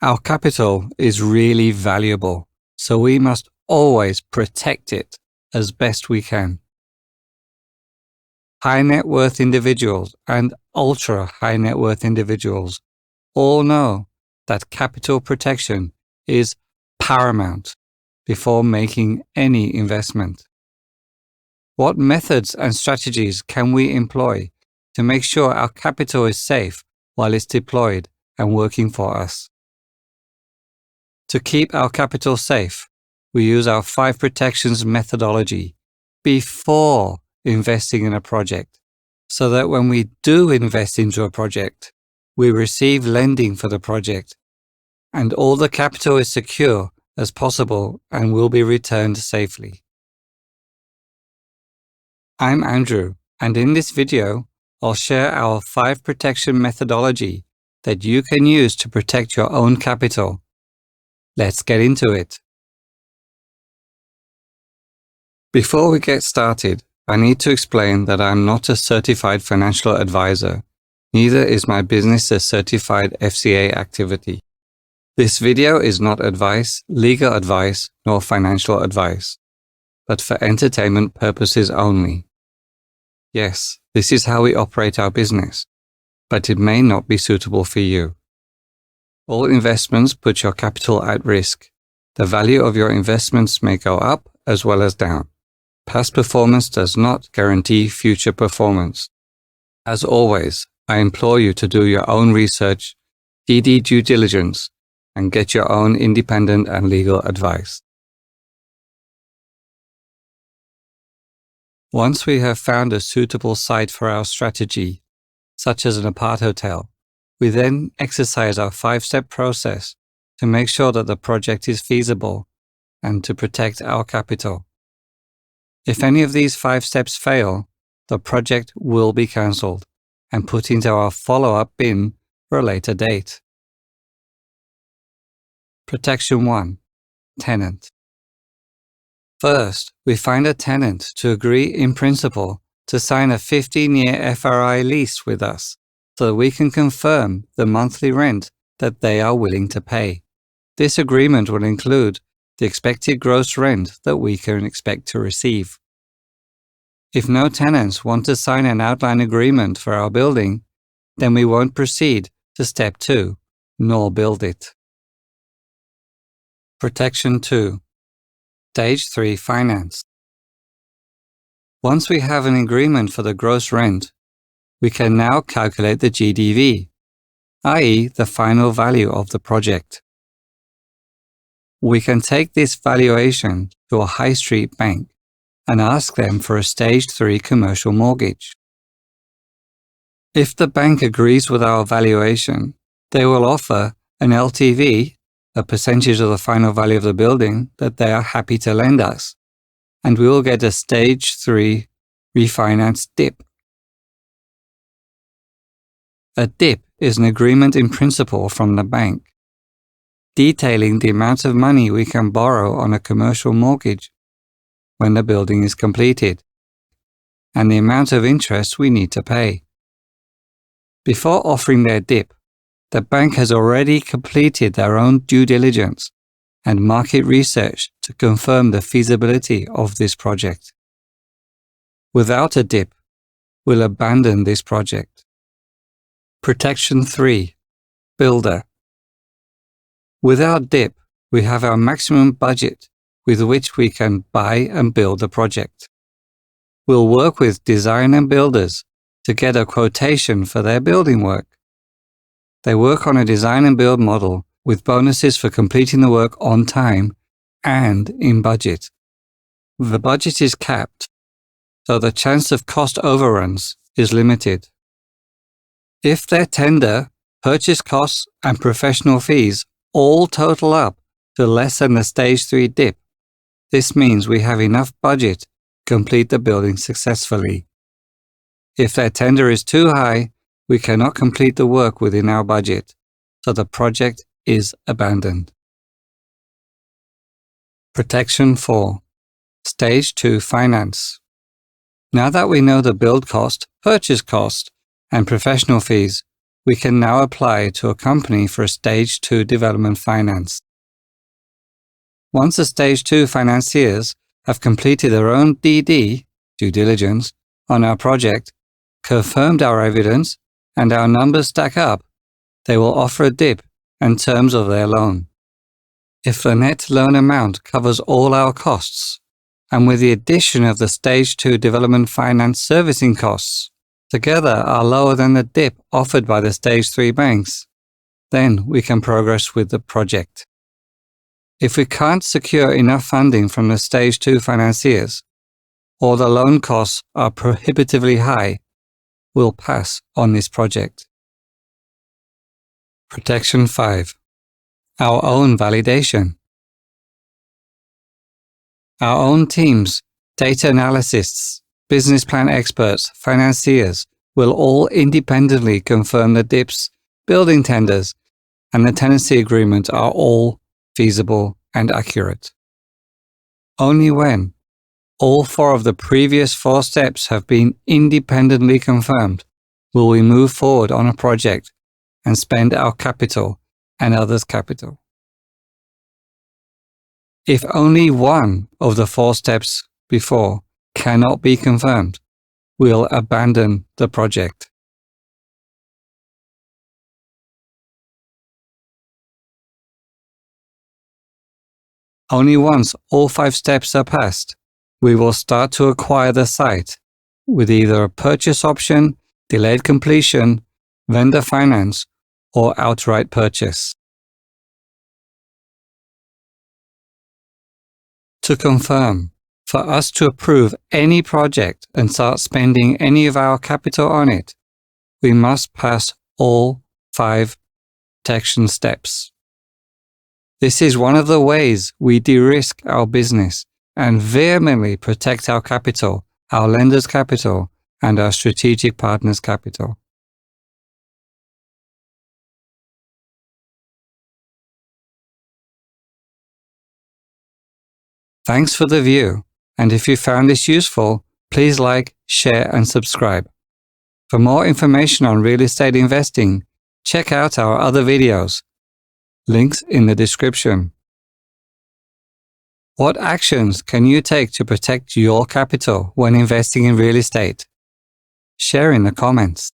Our capital is really valuable, so we must always protect it as best we can. High net worth individuals and ultra high net worth individuals all know that capital protection is paramount before making any investment. What methods and strategies can we employ to make sure our capital is safe while it's deployed and working for us? To keep our capital safe, we use our 5 protections methodology before investing in a project, so that when we do invest into a project, we receive lending for the project, and all the capital is secure as possible and will be returned safely. I'm Andrew, and in this video, I'll share our 5 protection methodology that you can use to protect your own capital. Let's get into it. Before we get started, I need to explain that I'm not a certified financial advisor. Neither is my business a certified FCA activity. This video is not advice, legal advice, nor financial advice, but for entertainment purposes only. Yes, this is how we operate our business, but it may not be suitable for you. All investments put your capital at risk. The value of your investments may go up as well as down. Past performance does not guarantee future performance. As always, I implore you to do your own research, DD due diligence, and get your own independent and legal advice. Once we have found a suitable site for our strategy, such as an apart hotel, we then exercise our 5-step process to make sure that the project is feasible and to protect our capital. If any of these 5 steps fail, the project will be cancelled and put into our follow-up bin for a later date. Protection 1. Tenant. First, we find a tenant to agree in principle to sign a 15-year FRI lease with us, so that we can confirm the monthly rent that they are willing to pay. This agreement will include the expected gross rent that we can expect to receive. If no tenants want to sign an outline agreement for our building, then we won't proceed to step 2, nor build it. Protection 2. Stage 3 finance. Once we have an agreement for the gross rent, we can now calculate the GDV, i.e. the final value of the project. We can take this valuation to a high street bank and ask them for a Stage 3 commercial mortgage. If the bank agrees with our valuation, they will offer an LTV, a percentage of the final value of the building that they are happy to lend us, and we will get a Stage 3 refinance DIP. A DIP is an agreement in principle from the bank, detailing the amount of money we can borrow on a commercial mortgage when the building is completed, and the amount of interest we need to pay. Before offering their DIP, the bank has already completed their own due diligence and market research to confirm the feasibility of this project. Without a DIP, we'll abandon this project. Protection 3. Builder. With our DIP, we have our maximum budget with which we can buy and build the project. We'll work with design and builders to get a quotation for their building work. They work on a design and build model with bonuses for completing the work on time and in budget. The budget is capped, so the chance of cost overruns is limited. If their tender, purchase costs, and professional fees all total up to less than the Stage 3 DIP, this means we have enough budget to complete the building successfully. If their tender is too high, we cannot complete the work within our budget, so the project is abandoned. Protection 4. Stage 2 finance. Now that we know the build cost, purchase cost, and professional fees, we can now apply to a company for a Stage 2 development finance. Once the Stage 2 financiers have completed their own DD, due diligence, on our project, confirmed our evidence, and our numbers stack up, they will offer a DIP and terms of their loan. If the net loan amount covers all our costs, and with the addition of the Stage 2 development finance servicing costs, together are lower than the DIP offered by the Stage 3 banks, then we can progress with the project. If we can't secure enough funding from the Stage 2 financiers, or the loan costs are prohibitively high, we'll pass on this project. Protection 5. Our own validation. Our own teams, data analysts, business plan experts, financiers will all independently confirm the DIPs, building tenders, and the tenancy agreement are all feasible and accurate. Only when all 4 of the previous 4 steps have been independently confirmed will we move forward on a project and spend our capital and others' capital. If only 1 of the 4 steps before cannot be confirmed, we'll abandon the project. Only once all 5 steps are passed, we will start to acquire the site with either a purchase option, delayed completion, vendor finance, or outright purchase. To confirm, for us to approve any project and start spending any of our capital on it, we must pass all 5 protection steps. This is one of the ways we de-risk our business and vehemently protect our capital, our lenders' capital, and our strategic partners' capital. Thanks for the view, and if you found this useful, please like, share, and subscribe. For more information on real estate investing, check out our other videos. Links in the description. What actions can you take to protect your capital when investing in real estate? Share in the comments.